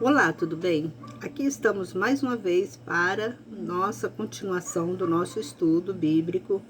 Olá, tudo bem? Aqui estamos mais uma vez para nossa continuação do nosso estudo bíblico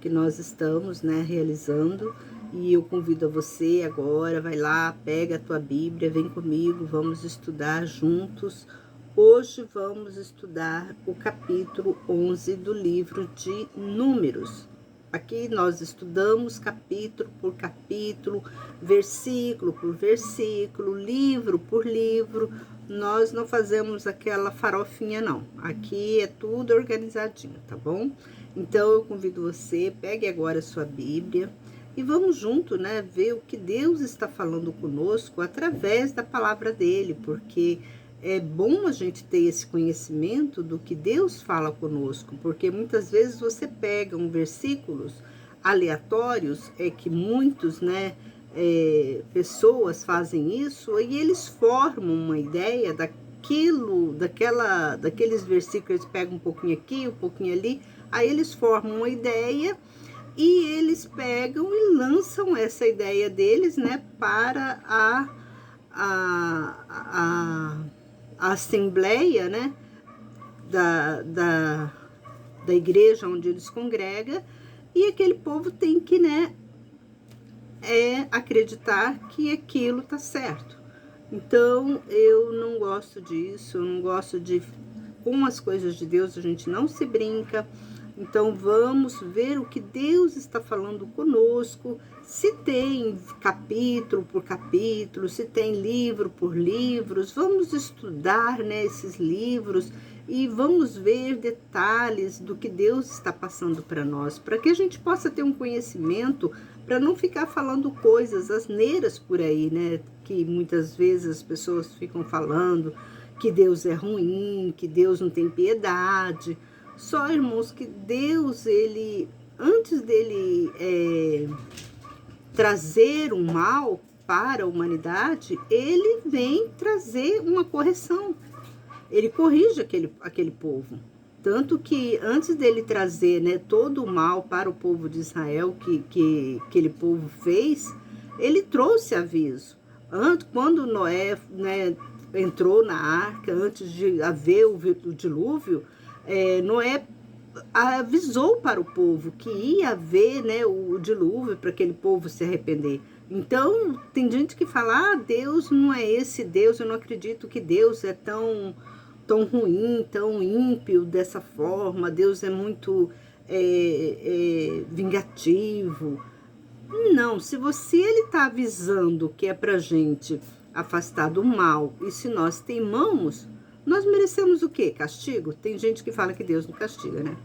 que nós estamos, realizando. E eu convido a você agora, vai lá, pega a tua Bíblia, vem comigo, vamos estudar juntos. Hoje vamos estudar o capítulo 11 do livro de Números. Aqui nós estudamos capítulo por capítulo, versículo por versículo, livro por livro. Nós não fazemos aquela farofinha, não. Aqui é tudo organizadinho, tá bom? Então eu convido você, pegue agora a sua Bíblia e vamos junto, ver o que Deus está falando conosco através da palavra dele, porque é bom a gente ter esse conhecimento do que Deus fala conosco, porque muitas vezes você pega versículos aleatórios, que muitos, pessoas fazem isso, e eles formam uma ideia daqueles versículos, eles pegam um pouquinho aqui, um pouquinho ali, aí eles formam uma ideia e eles pegam e lançam essa ideia deles, para a assembleia, da igreja onde eles congregam, e aquele povo tem que, acreditar que aquilo tá certo. Então, eu não gosto disso, eu não gosto de... Com as coisas de Deus, a gente não se brinca. Então, vamos ver o que Deus está falando conosco, se tem capítulo por capítulo, se tem livro por livros. Vamos estudar, esses livros e vamos ver detalhes do que Deus está passando para nós, para que a gente possa ter um conhecimento, para não ficar falando coisas asneiras por aí, que muitas vezes as pessoas ficam falando que Deus é ruim, que Deus não tem piedade. Só, irmãos, que Deus, ele, antes dele trazer um mal para a humanidade, ele vem trazer uma correção. Ele corrige aquele povo. Tanto que antes dele trazer, todo o mal para o povo de Israel que aquele povo fez, ele trouxe aviso. Quando Noé, entrou na arca, antes de haver o dilúvio, Noé avisou para o povo que ia haver, o dilúvio para aquele povo se arrepender. Então, tem gente que fala, Deus não é esse Deus, eu não acredito que Deus é tão ruim, tão ímpio dessa forma, Deus é muito vingativo. Não, se ele está avisando que é pra gente afastar do mal, e se nós teimamos, nós merecemos o quê? Castigo? Tem gente que fala que Deus não castiga,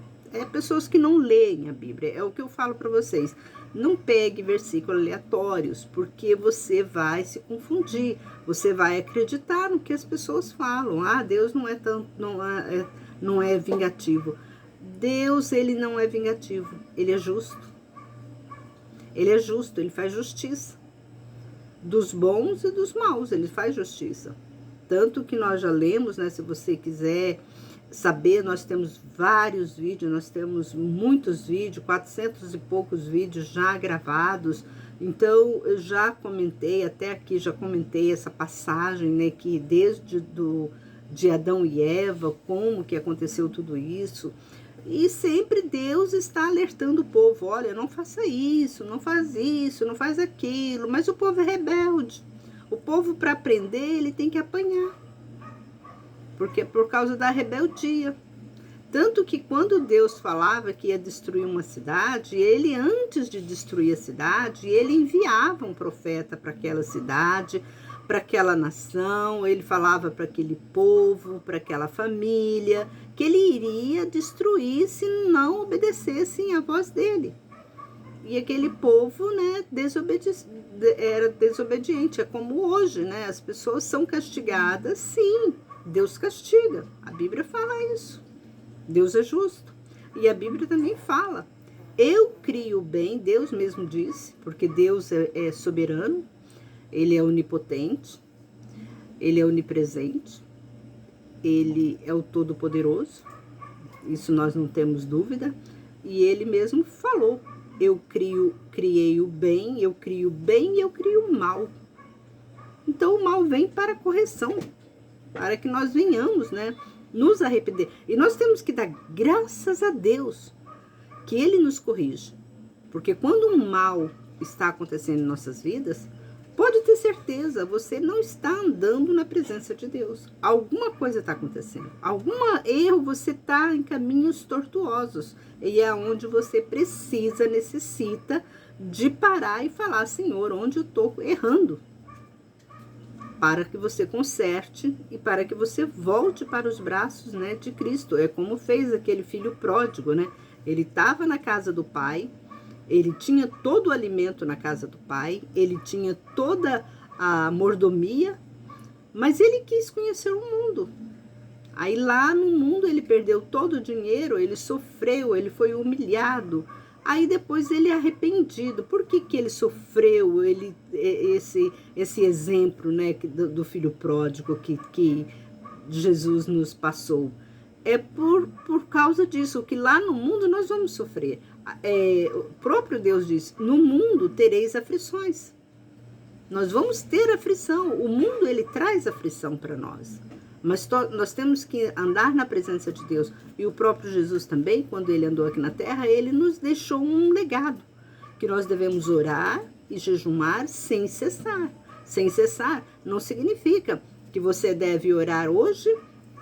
pessoas que não leem a Bíblia, é o que eu falo para vocês. Não pegue versículos aleatórios, porque você vai se confundir, você vai acreditar no que as pessoas falam. Deus não é vingativo. Deus, ele não é vingativo, ele é justo. Ele é justo, ele faz justiça. Dos bons e dos maus, ele faz justiça. Tanto que nós já lemos, se você quiser saber, nós temos vários vídeos, nós temos muitos vídeos, 400 e poucos vídeos já gravados. Então, eu já comentei, até aqui já comentei essa passagem, que desde de Adão e Eva, como que aconteceu tudo isso. E sempre Deus está alertando o povo, olha, não faça isso, não faz isso, não faz aquilo. Mas o povo é rebelde. O povo, para aprender, ele tem que apanhar. Porque é por causa da rebeldia. Tanto que quando Deus falava que ia destruir uma cidade, ele, antes de destruir a cidade, ele enviava um profeta para aquela cidade, para aquela nação, ele falava para aquele povo, para aquela família, que ele iria destruir se não obedecessem à voz dele. E aquele povo, era desobediente. É como hoje, as pessoas são castigadas, sim, Deus castiga. A Bíblia fala isso. Deus é justo. E a Bíblia também fala. Eu crio o bem, Deus mesmo disse, porque Deus é soberano, ele é onipotente, ele é onipresente, ele é o todo-poderoso, isso nós não temos dúvida, e ele mesmo falou, eu criei o bem, eu crio o bem e eu crio o mal. Então o mal vem para correção. para que nós venhamos, né, nos arrepender. E nós temos que dar graças a Deus que Ele nos corrige. Porque quando um mal está acontecendo em nossas vidas, pode ter certeza, você não está andando na presença de Deus. Alguma coisa está acontecendo. Algum erro, você está em caminhos tortuosos. E é onde você necessita de parar e falar, Senhor, onde eu estou errando? Para que você conserte e para que você volte para os braços, né, de Cristo. É como fez aquele filho pródigo, né? Ele estava na casa do pai, ele tinha todo o alimento na casa do pai, ele tinha toda a mordomia, mas ele quis conhecer o mundo. Aí lá no mundo ele perdeu todo o dinheiro, ele sofreu, ele foi humilhado. Aí depois ele é arrependido. Por que ele sofreu esse exemplo, né, do filho pródigo que Jesus nos passou? É por causa disso, que lá no mundo nós vamos sofrer. O próprio Deus diz, no mundo tereis aflições. Nós vamos ter aflição. O mundo, ele traz aflição para nós. Mas nós temos que andar na presença de Deus. E o próprio Jesus também, quando ele andou aqui na terra, ele nos deixou um legado. Que nós devemos orar e jejumar sem cessar. Sem cessar não significa que você deve orar hoje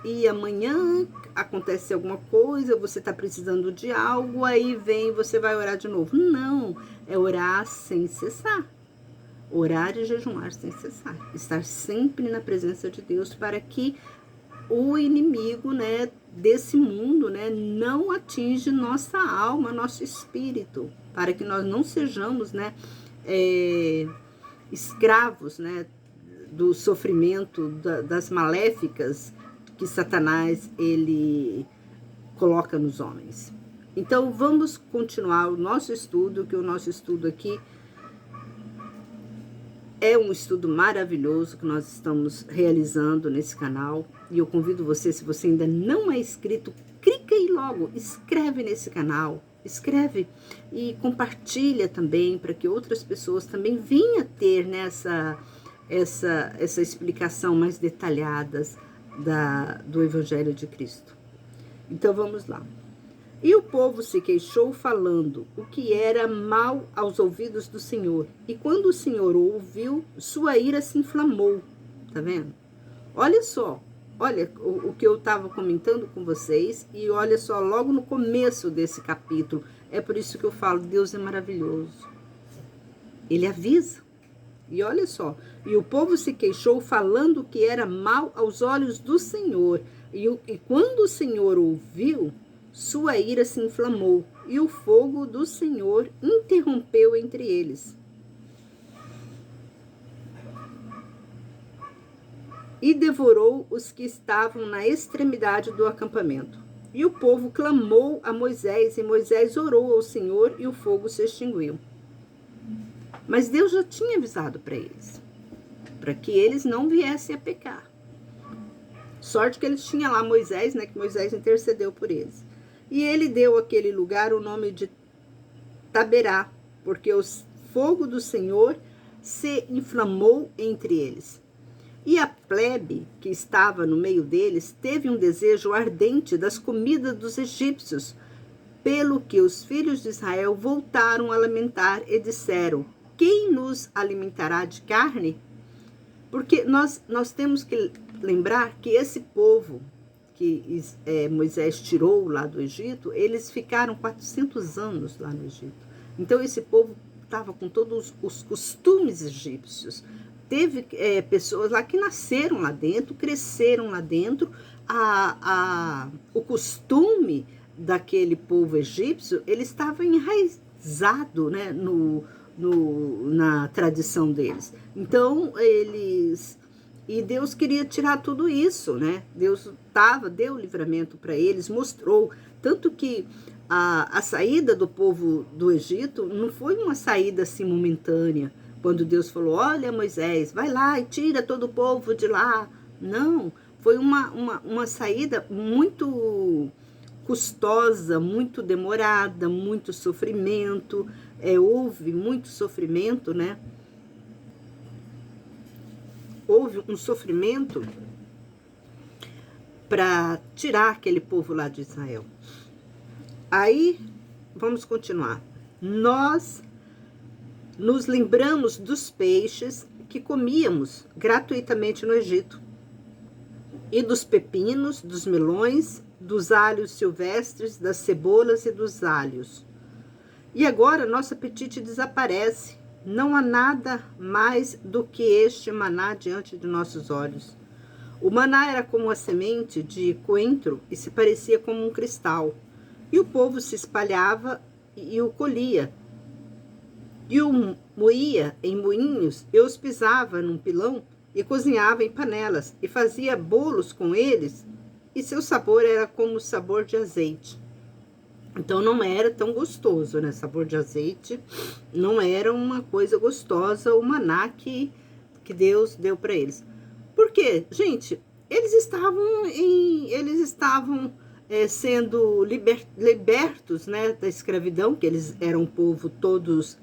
e amanhã acontece alguma coisa, você está precisando de algo, aí vem, você vai orar de novo. Não, é orar sem cessar. Orar e jejumar sem cessar. Estar sempre na presença de Deus para que o inimigo, né, desse mundo, né, não atinge nossa alma, nosso espírito. Para que nós não sejamos, né, escravos, né, do sofrimento, das maléficas que Satanás, ele coloca nos homens. Então, vamos continuar o nosso estudo, que o nosso estudo aqui é um estudo maravilhoso que nós estamos realizando nesse canal. E eu convido você, se você ainda não é inscrito, clica aí logo, inscreve nesse canal, escreve e compartilha também, para que outras pessoas também venham a ter, né, essa explicação mais detalhada do Evangelho de Cristo. Então vamos lá. E o povo se queixou falando o que era mal aos ouvidos do Senhor. E quando o Senhor ouviu, sua ira se inflamou. Tá vendo? Olha só, olha o que eu estava comentando com vocês. E olha só, logo no começo desse capítulo. É por isso que eu falo, Deus é maravilhoso. Ele avisa. E olha só, e o povo se queixou falando que era mal aos olhos do Senhor. E quando o Senhor ouviu, sua ira se inflamou, e o fogo do Senhor interrompeu entre eles. E devorou os que estavam na extremidade do acampamento. E o povo clamou a Moisés, e Moisés orou ao Senhor, e o fogo se extinguiu. Mas Deus já tinha avisado para eles, para que eles não viessem a pecar. Sorte que eles tinham lá Moisés, né, que Moisés intercedeu por eles. E ele deu àquele lugar o nome de Taberá, porque o fogo do Senhor se inflamou entre eles. E a plebe que estava no meio deles teve um desejo ardente das comidas dos egípcios, pelo que os filhos de Israel voltaram a lamentar e disseram: quem nos alimentará de carne? Porque nós temos que lembrar que esse povo que Moisés tirou lá do Egito, eles ficaram 400 anos lá no Egito. Então esse povo estava com todos os costumes egípcios. Teve pessoas lá que nasceram lá dentro, cresceram lá dentro. O costume daquele povo egípcio, ele estava enraizado, né, na tradição deles. Então, e Deus queria tirar tudo isso, né? Deus deu livramento para eles, mostrou. Tanto que a saída do povo do Egito não foi uma saída assim momentânea. Quando Deus falou, olha Moisés, vai lá e tira todo o povo de lá. Não, foi uma saída muito custosa, muito demorada, muito sofrimento. Houve muito sofrimento, né? Houve um sofrimento para tirar aquele povo lá de Israel. Aí, vamos continuar. Nós nos lembramos dos peixes que comíamos gratuitamente no Egito, e dos pepinos, dos melões, dos alhos silvestres, das cebolas e dos alhos. E agora nosso apetite desaparece. Não há nada mais do que este maná diante de nossos olhos. O maná era como a semente de coentro e se parecia como um cristal. E o povo se espalhava e o colhia. E o moía em moinhos e os pisava num pilão e cozinhava em panelas e fazia bolos com eles, e seu sabor era como o sabor de azeite. Então não era tão gostoso, né? Sabor de azeite não era uma coisa gostosa, o maná que Deus deu para eles. Por quê? Gente, eles estavam sendo libertos, né, da escravidão, que eles eram um povo todos,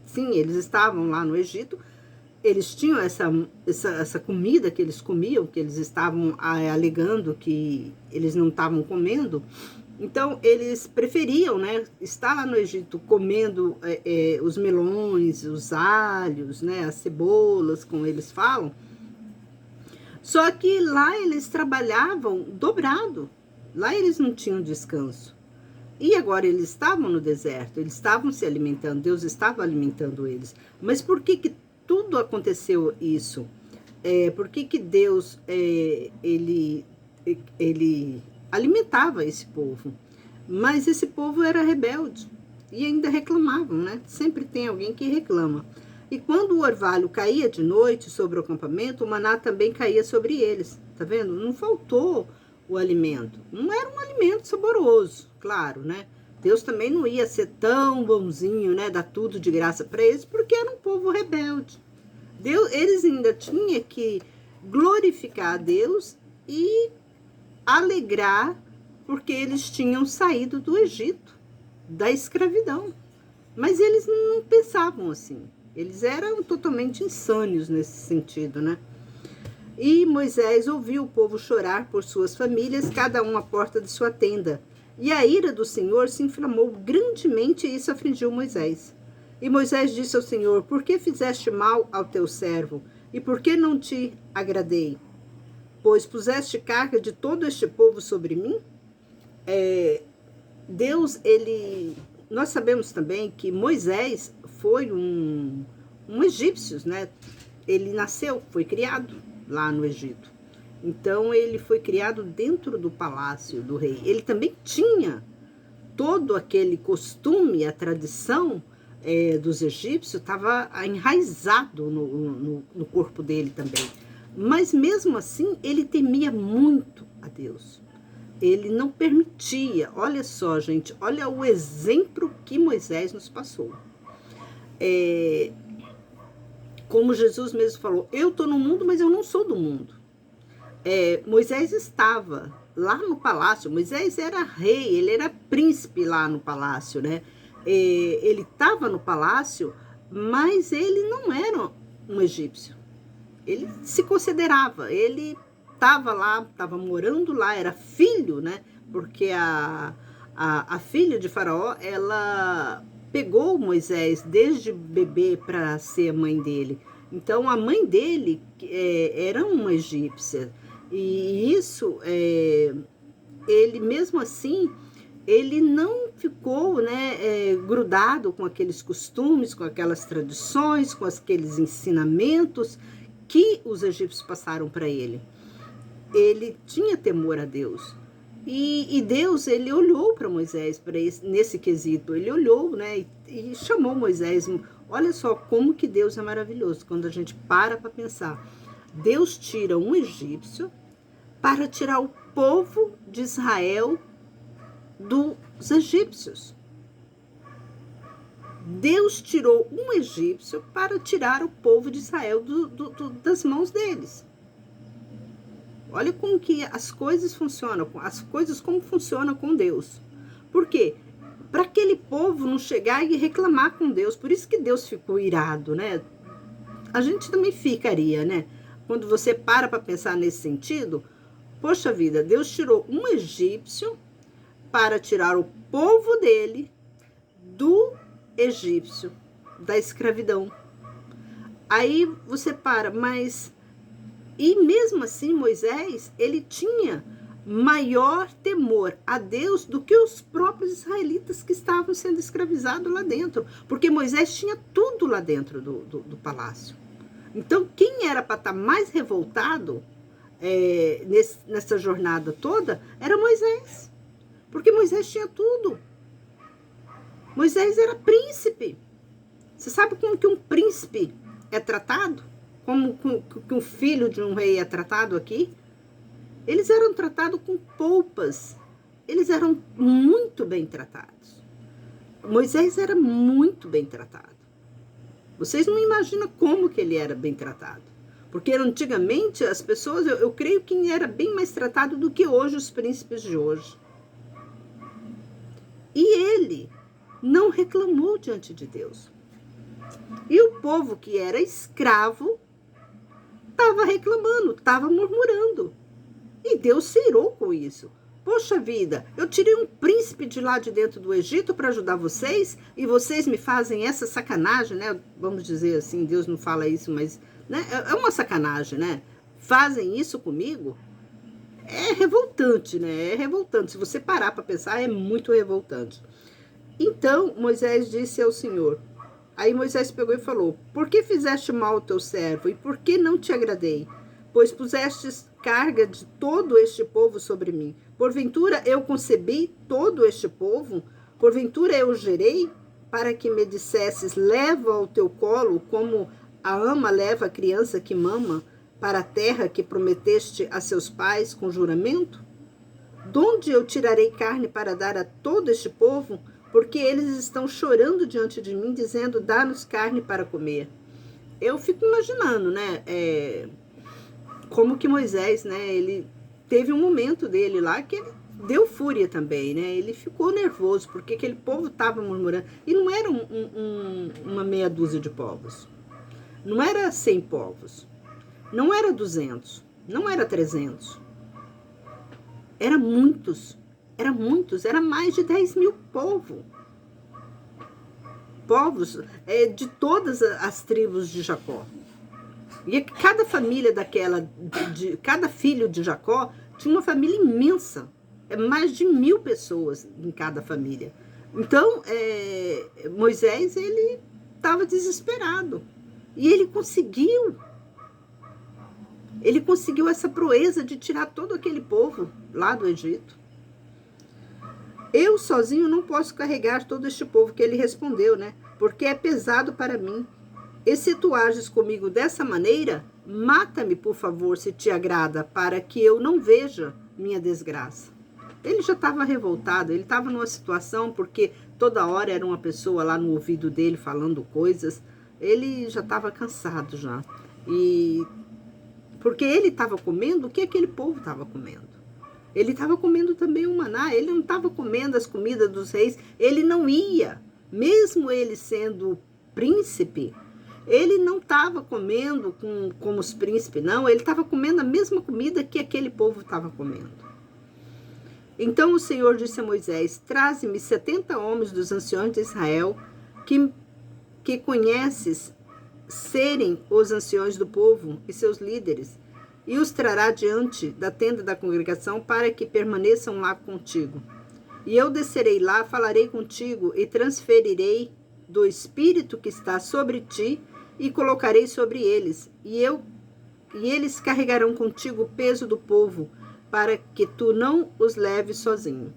sim, eles estavam lá no Egito, eles tinham essa comida que eles comiam, que eles estavam alegando que eles não estavam comendo. Então, eles preferiam, né, estar lá no Egito comendo os melões, os alhos, né, as cebolas, como eles falam. Só que lá eles trabalhavam dobrado. Lá eles não tinham descanso. E agora eles estavam no deserto, eles estavam se alimentando, Deus estava alimentando eles. Mas por que tudo aconteceu isso? Por que Deus, ele alimentava esse povo? Mas esse povo era rebelde e ainda reclamavam, né? Sempre tem alguém que reclama. E quando o orvalho caía de noite sobre o acampamento, o maná também caía sobre eles. Tá vendo? Não faltou o alimento. Não era um alimento saboroso, claro, né? Deus também não ia ser tão bonzinho, né? Dar tudo de graça para eles, porque era um povo rebelde. Eles ainda tinham que glorificar a Deus e alegrar, porque eles tinham saído do Egito, da escravidão. Mas eles não pensavam assim. Eles eram totalmente insânios nesse sentido, né? E Moisés ouviu o povo chorar por suas famílias, cada um à porta de sua tenda. E a ira do Senhor se inflamou grandemente e isso afligiu Moisés. E Moisés disse ao Senhor: por que fizeste mal ao teu servo? E por que não te agradei? Pois puseste carga de todo este povo sobre mim? Nós sabemos também que Moisés foi um egípcio, né? Ele nasceu, foi criado lá no Egito. Então, ele foi criado dentro do palácio do rei. Ele também tinha todo aquele costume, a tradição dos egípcios, estava enraizado no corpo dele também. Mas, mesmo assim, ele temia muito a Deus. Ele não permitia. Olha só, gente, olha o exemplo que Moisés nos passou. Como Jesus mesmo falou, eu estou no mundo, mas eu não sou do mundo. Moisés estava lá no palácio, Moisés era rei, ele era príncipe lá no palácio, né? Ele estava no palácio, mas ele não era um egípcio. Ele se considerava, ele estava lá, estava morando lá, era filho, né? Porque a filha de Faraó, ela pegou Moisés desde bebê para ser a mãe dele. Então, a mãe dele era uma egípcia. E isso, ele mesmo assim, ele não ficou, né, grudado com aqueles costumes, com aquelas tradições, com aqueles ensinamentos que os egípcios passaram para ele. Ele tinha temor a Deus. E Deus, ele olhou para Moisés nesse quesito. Ele olhou, né, e chamou Moisés. Olha só como que Deus é maravilhoso, quando a gente para pensar. Deus tira um egípcio para tirar o povo de Israel dos egípcios. Deus tirou um egípcio para tirar o povo de Israel das mãos deles. Olha como que as coisas funcionam, como funcionam com Deus. Por quê? Para aquele povo não chegar e reclamar com Deus. Por isso que Deus ficou irado, né? A gente também ficaria, né? Quando você para pensar nesse sentido, Poxa vida, Deus tirou um egípcio para tirar o povo dele do egípcio, da escravidão. Aí você para, mas... E mesmo assim, Moisés, ele tinha maior temor a Deus do que os próprios israelitas que estavam sendo escravizados lá dentro. Porque Moisés tinha tudo lá dentro do palácio. Então, quem era para estar mais revoltado nessa jornada toda era Moisés. Porque Moisés tinha tudo. Moisés era príncipe. Você sabe como que um príncipe é tratado? Como que um filho de um rei é tratado aqui? Eles eram tratados com polpas. Eles eram muito bem tratados. Moisés era muito bem tratado. Vocês não imaginam como que ele era bem tratado. Porque antigamente as pessoas, eu creio que era bem mais tratado do que hoje os príncipes de hoje. E ele não reclamou diante de Deus. E o povo que era escravo estava reclamando, estava murmurando. E Deus se irou com isso. Poxa vida, eu tirei um príncipe de lá de dentro do Egito para ajudar vocês e vocês me fazem essa sacanagem, né? Vamos dizer assim, Deus não fala isso, mas né? É uma sacanagem, né? Fazem isso comigo? É revoltante, né? É revoltante. Se você parar para pensar, é muito revoltante. Então, Moisés disse ao Senhor. Aí Moisés pegou e falou: por que fizeste mal ao teu servo? E por que não te agradei? Pois pusestes carga de todo este povo sobre mim. Porventura eu concebi todo este povo? Porventura eu gerei para que me dissesses: leva ao teu colo, como a ama leva a criança que mama, para a terra que prometeste a seus pais com juramento? Donde eu tirarei carne para dar a todo este povo? Porque eles estão chorando diante de mim, dizendo: dá-nos carne para comer. Eu fico imaginando, né? Como que Moisés, né? Ele teve um momento dele lá que ele deu fúria também, né? Ele ficou nervoso, porque aquele povo estava murmurando. E não era uma meia dúzia de povos. Não era 100 povos. Não era 200. Não era 300. Era muitos. Era muitos. Era mais de 10 mil povos. Povos de todas as tribos de Jacó. E cada família daquela, cada filho de Jacó tinha uma família imensa. Mais de 1000 pessoas em cada família. Então, Moisés, ele estava desesperado. E ele conseguiu. Ele conseguiu essa proeza de tirar todo aquele povo lá do Egito. Eu sozinho não posso carregar todo este povo, que ele respondeu, né? Porque é pesado para mim. E se tu ages comigo dessa maneira, mata-me, por favor, se te agrada, para que eu não veja minha desgraça. Ele já estava revoltado, ele estava numa situação, porque toda hora era uma pessoa lá no ouvido dele falando coisas. Ele já estava cansado já. E porque ele estava comendo o que aquele povo estava comendo. Ele estava comendo também o maná, ele não estava comendo as comidas dos reis, ele não ia, mesmo ele sendo príncipe, ele não estava comendo como os príncipes, não, ele estava comendo a mesma comida que aquele povo estava comendo. Então o Senhor disse a Moisés: traze-me 70 homens dos anciões de Israel, que conheces serem os anciões do povo e seus líderes, e os trará diante da tenda da congregação para que permaneçam lá contigo. E eu descerei lá, falarei contigo e transferirei do Espírito que está sobre ti e colocarei sobre eles. E eles carregarão contigo o peso do povo, para que tu não os leves sozinho.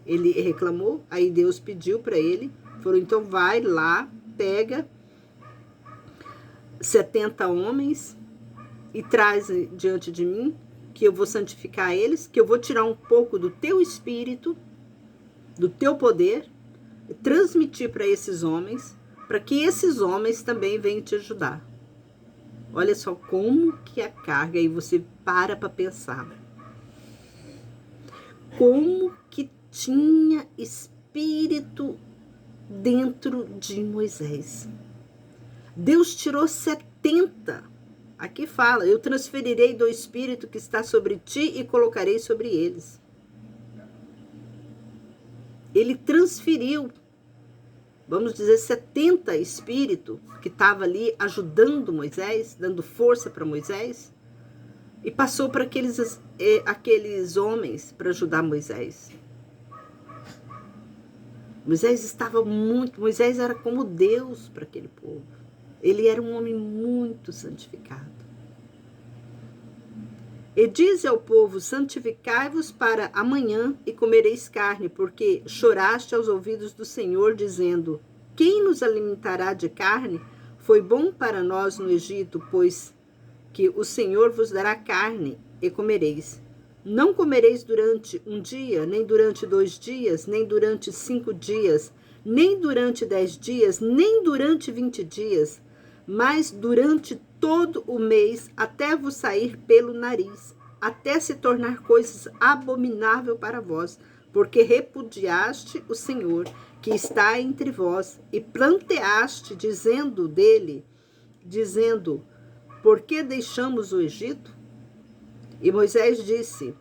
Ele reclamou, aí Deus pediu para ele, falou: então vai lá, pega 70 homens e traz diante de mim, que eu vou santificar eles, que eu vou tirar um pouco do teu espírito, do teu poder, e transmitir para esses homens, para que esses homens também venham te ajudar. Olha só como que a carga, aí você para pensar. Como que tinha espírito dentro de Moisés. Deus tirou 70 Aqui fala, eu transferirei do Espírito que está sobre ti e colocarei sobre eles. Ele transferiu, vamos dizer, 70 espíritos que estavam ali ajudando Moisés, dando força para Moisés, e passou para aqueles homens para ajudar Moisés. Moisés era como Deus para aquele povo. Ele era um homem muito santificado. E diz ao povo, santificai-vos para amanhã e comereis carne, porque choraste aos ouvidos do Senhor, dizendo, quem nos alimentará de carne? Foi bom para nós no Egito, pois que o Senhor vos dará carne e comereis. Não comereis durante um dia, nem durante 2 dias, nem durante 5 dias, nem durante 10 dias, nem durante 20 dias, mas durante todo o mês, até vos sair pelo nariz, até se tornar coisas abominável para vós, porque repudiaste o Senhor, que está entre vós, e planteaste, dizendo, por que deixamos o Egito? E Moisés disse,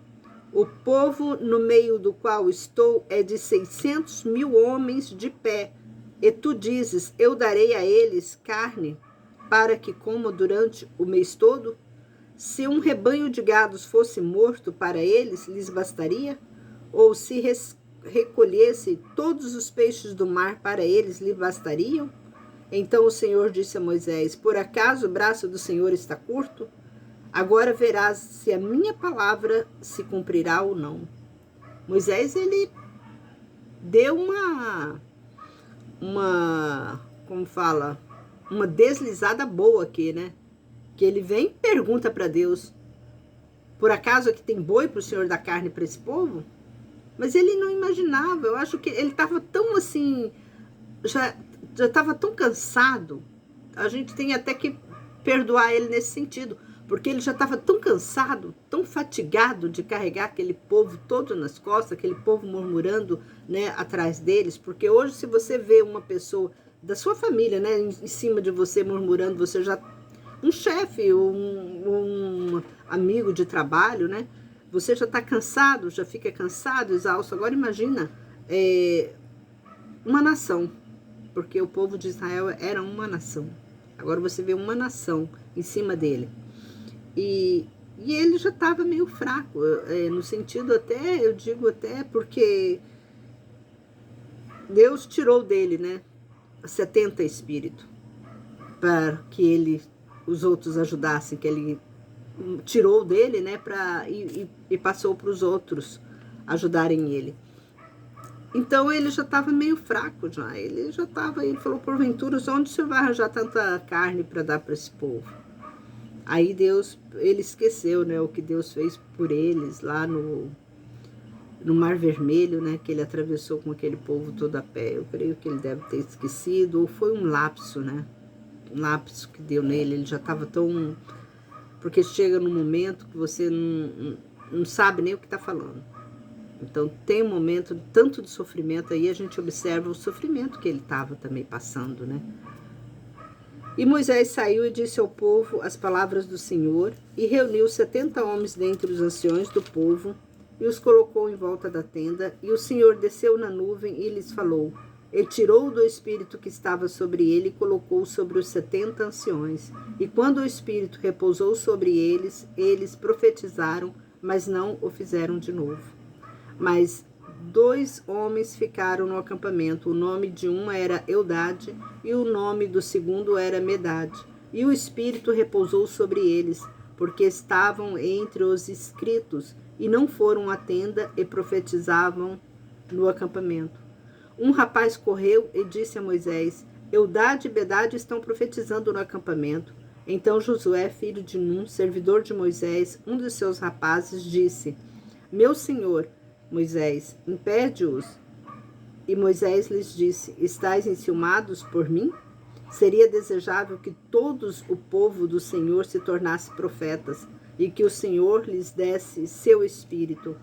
o povo no meio do qual estou é de 600.000 homens de pé, e tu dizes, eu darei a eles carne para que comam durante o mês todo? Se um rebanho de gados fosse morto para eles, lhes bastaria? Ou se recolhesse todos os peixes do mar para eles, lhe bastariam? Então o Senhor disse a Moisés, por acaso o braço do Senhor está curto? Agora verás se a minha palavra se cumprirá ou não. Moisés, ele deu uma deslizada boa aqui, né? Que ele vem e pergunta para Deus, por acaso aqui tem boi para o Senhor dar carne para esse povo? Mas ele não imaginava, eu acho que ele estava tão assim, já estava tão cansado, a gente tem até que perdoar ele nesse sentido, porque ele já estava tão cansado, tão fatigado de carregar aquele povo todo nas costas, aquele povo murmurando, né, atrás deles, porque hoje se você vê uma pessoa da sua família, né, em cima de você murmurando, você já, um chefe, um amigo de trabalho, né, você já está cansado, já fica cansado, exausto. Agora imagina uma nação, porque o povo de Israel era uma nação. Agora você vê uma nação em cima dele. E ele já estava meio fraco, no sentido até, eu digo até porque Deus tirou dele, né, 70 espíritos, para que os outros ajudassem, que ele tirou dele, né, e passou para os outros ajudarem ele. Então ele já estava meio fraco já, ele falou, porventura, onde o Senhor vai arranjar tanta carne para dar para esse povo? Aí ele esqueceu, né, o que Deus fez por eles lá no Mar Vermelho, né, que ele atravessou com aquele povo todo a pé. Eu creio que ele deve ter esquecido, ou foi um lapso, né, um lapso que deu nele, ele já estava tão... Porque chega num momento que você não sabe nem o que está falando. Então tem um momento tanto de sofrimento, aí a gente observa o sofrimento que ele estava também passando, né. E Moisés saiu e disse ao povo as palavras do Senhor, e reuniu 70 homens dentre os anciões do povo, e os colocou em volta da tenda, e o Senhor desceu na nuvem e lhes falou. E tirou do espírito que estava sobre ele e colocou sobre os 70 anciões. E quando o espírito repousou sobre eles, eles profetizaram, mas não o fizeram de novo. Mas 2 homens ficaram no acampamento, o nome de um era Eldade e o nome do segundo era Medade. E o Espírito repousou sobre eles, porque estavam entre os inscritos e não foram à tenda e profetizavam no acampamento. Um rapaz correu e disse a Moisés, Eldade e Medade estão profetizando no acampamento. Então Josué, filho de Nun, servidor de Moisés, um dos seus rapazes, disse, meu senhor, Moisés, impede-os. E Moisés lhes disse, estais enciumados por mim? Seria desejável que todos o povo do Senhor se tornasse profetas, e que o Senhor lhes desse seu espírito.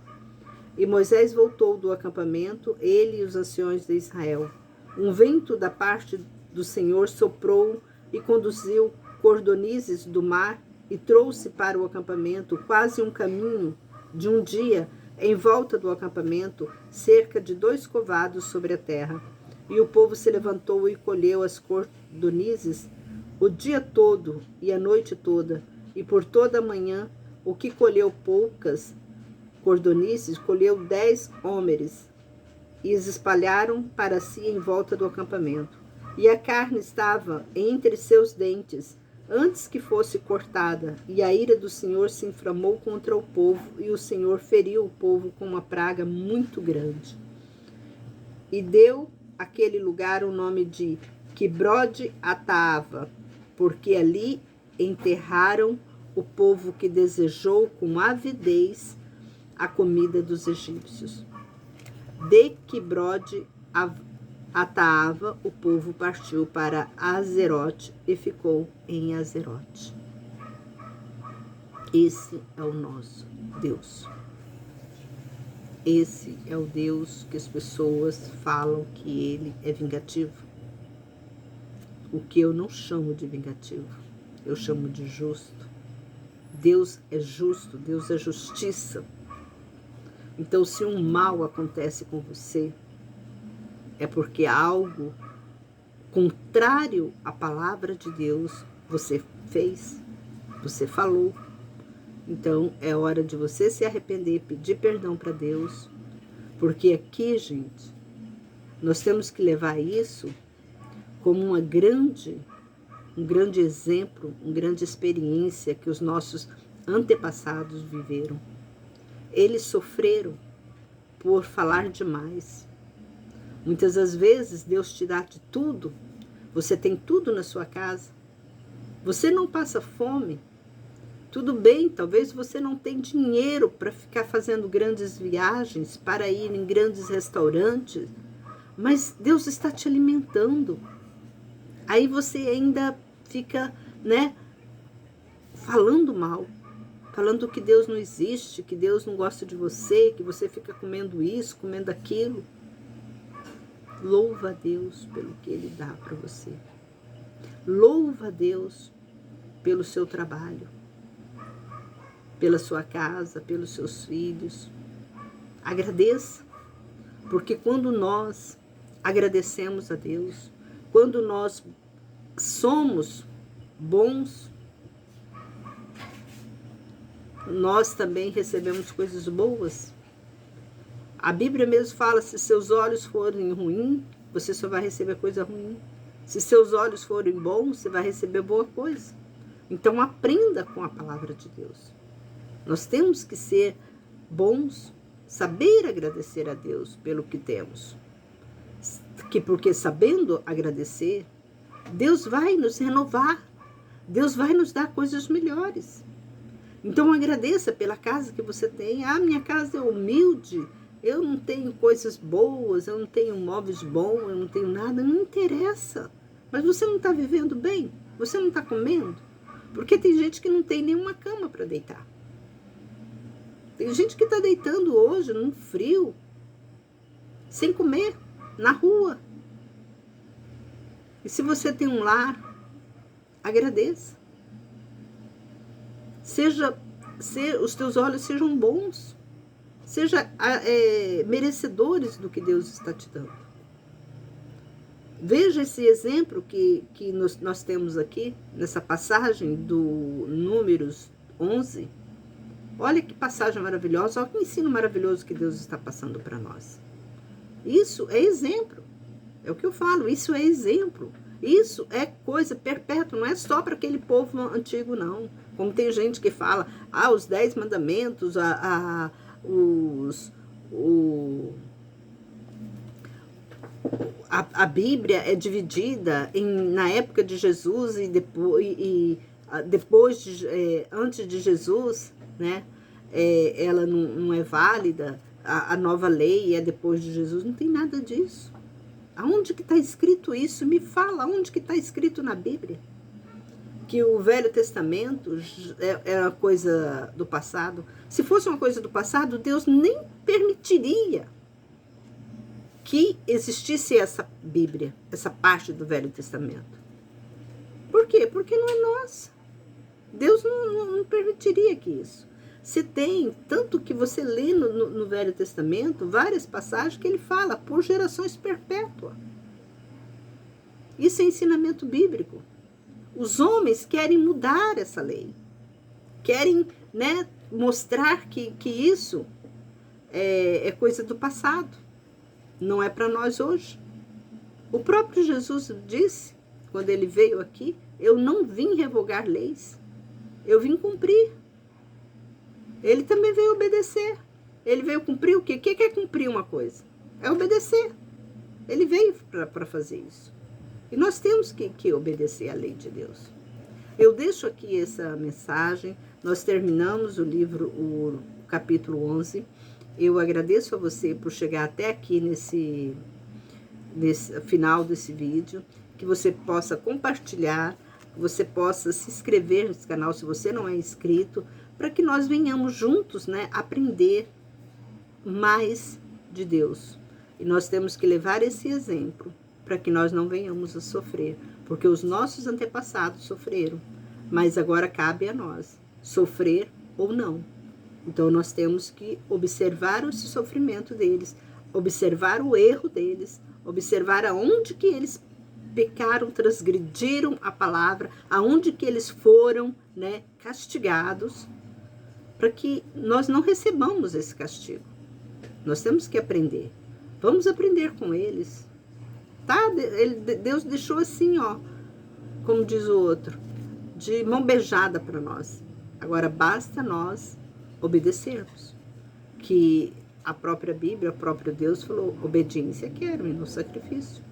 E Moisés voltou do acampamento, ele e os anciões de Israel. Um vento da parte do Senhor soprou e conduziu cordonizes do mar e trouxe para o acampamento quase um caminho de um dia em volta do acampamento, cerca de 2 covados sobre a terra. E o povo se levantou e colheu as cordonizes o dia todo e a noite toda, e por toda a manhã, o que colheu poucas cordonizes, colheu 10 hómeres, e as espalharam para si em volta do acampamento. E a carne estava entre seus dentes, antes que fosse cortada, e a ira do Senhor se inflamou contra o povo, e o Senhor feriu o povo com uma praga muito grande. E deu àquele lugar o nome de Quibrode Ataava, porque ali enterraram o povo que desejou com avidez a comida dos egípcios. De Quibrode Ataava, o povo partiu para Azerote e ficou em Azerote. Esse é o nosso Deus. Esse é o Deus que as pessoas falam que ele é vingativo. O que eu não chamo de vingativo, eu chamo de justo. Deus é justo, Deus é justiça. Então, se um mal acontece com você, é porque algo contrário à palavra de Deus você fez, você falou. Então, é hora de você se arrepender, pedir perdão para Deus, porque aqui, gente, nós temos que levar isso como um grande exemplo, uma grande experiência que os nossos antepassados viveram. Eles sofreram por falar demais. Muitas das vezes Deus te dá de tudo, você tem tudo na sua casa, você não passa fome, tudo bem, talvez você não tenha dinheiro para ficar fazendo grandes viagens, para ir em grandes restaurantes, mas Deus está te alimentando. Aí você ainda fica, falando mal, falando que Deus não existe, que Deus não gosta de você, que você fica comendo isso, comendo aquilo. Louva a Deus pelo que Ele dá para você. Louva a Deus pelo seu trabalho, pela sua casa, pelos seus filhos. Agradeça, porque quando nós agradecemos a Deus, quando nós somos bons, nós também recebemos coisas boas. A Bíblia mesmo fala, se seus olhos forem ruins, você só vai receber coisa ruim. Se seus olhos forem bons, você vai receber boa coisa. Então aprenda com a palavra de Deus. Nós temos que ser bons, saber agradecer a Deus pelo que temos. Porque sabendo agradecer, Deus vai nos renovar. Deus vai nos dar coisas melhores. Então agradeça pela casa que você tem. Ah, minha casa é humilde, eu não tenho coisas boas, eu não tenho móveis bons, eu não tenho nada, não interessa. Mas você não está vivendo bem? Você não está comendo? Porque tem gente que não tem nenhuma cama para deitar. Tem gente que está deitando hoje num frio, sem comer, na rua. E se você tem um lar, agradeça. Os teus olhos sejam bons. Seja merecedores do que Deus está te dando. Veja esse exemplo que nós temos aqui, nessa passagem do Números 11. Olha que passagem maravilhosa, olha que ensino maravilhoso que Deus está passando para nós. Isso é exemplo. É o que eu falo, isso é exemplo. Isso é coisa perpétua, não é só para aquele povo antigo, não. Como tem gente que fala, os 10 mandamentos, a Bíblia é dividida na época de Jesus e depois antes de Jesus, né? Ela não é válida, a nova lei é depois de Jesus, não tem nada disso. Aonde que está escrito isso? Me fala, aonde que está escrito na Bíblia? Que o Velho Testamento é uma coisa do passado. Se fosse uma coisa do passado, Deus nem permitiria que existisse essa Bíblia, essa parte do Velho Testamento. Por quê? Porque não é nossa. Deus não permitiria que isso. Se tem, tanto que você lê no Velho Testamento, várias passagens que ele fala, por gerações perpétuas. Isso é ensinamento bíblico. Os homens querem mudar essa lei. Querem, né, mostrar que isso é coisa do passado. Não é para nós hoje. O próprio Jesus disse, quando ele veio aqui, eu não vim revogar leis. Eu vim cumprir. Ele também veio obedecer. Ele veio cumprir o quê? O que é cumprir uma coisa? É obedecer. Ele veio para fazer isso. E nós temos que obedecer à lei de Deus. Eu deixo aqui essa mensagem. Nós terminamos o livro, o capítulo 11. Eu agradeço a você por chegar até aqui nesse final desse vídeo. Que você possa compartilhar, que você possa se inscrever nesse canal se você não é inscrito, para que nós venhamos juntos, né, aprender mais de Deus. E nós temos que levar esse exemplo para que nós não venhamos a sofrer, porque os nossos antepassados sofreram, mas agora cabe a nós sofrer ou não. Então nós temos que observar esse sofrimento deles, observar o erro deles, observar aonde que eles pecaram, transgrediram a palavra, aonde que eles foram, né, castigados, para que nós não recebamos esse castigo. Nós temos que aprender. Vamos aprender com eles. Tá? Deus deixou assim, ó, como diz o outro, de mão beijada para nós. Agora basta nós obedecermos. Que a própria Bíblia, o próprio Deus falou, obediência quero e não sacrifício.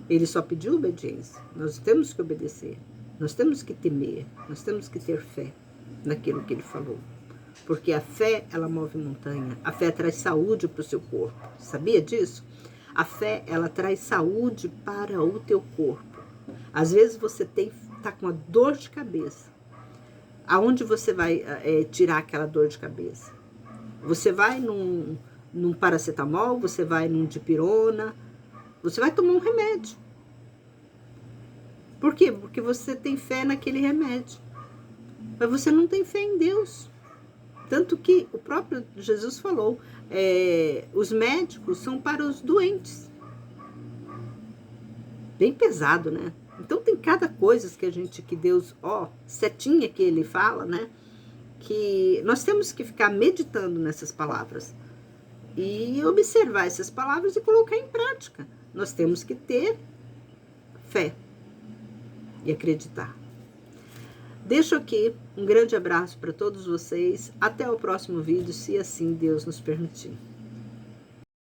Ele só pediu obediência. Nós temos que obedecer. Nós temos que temer. Nós temos que ter fé naquilo que ele falou. Porque a fé, ela move montanha. A fé traz saúde para o seu corpo. Sabia disso? A fé, ela traz saúde para o teu corpo. Às vezes você tá com uma dor de cabeça. Aonde você vai tirar aquela dor de cabeça? Você vai num paracetamol, você vai num dipirona, você vai tomar um remédio. Por quê? Porque você tem fé naquele remédio. Mas você não tem fé em Deus. Tanto que o próprio Jesus falou, os médicos são para os doentes. Bem pesado, né? Então tem cada coisa que Deus, setinha que ele fala, né? Que nós temos que ficar meditando nessas palavras. E observar essas palavras e colocar em prática. Nós temos que ter fé e acreditar. Deixo aqui um grande abraço para todos vocês. Até o próximo vídeo, se assim Deus nos permitir.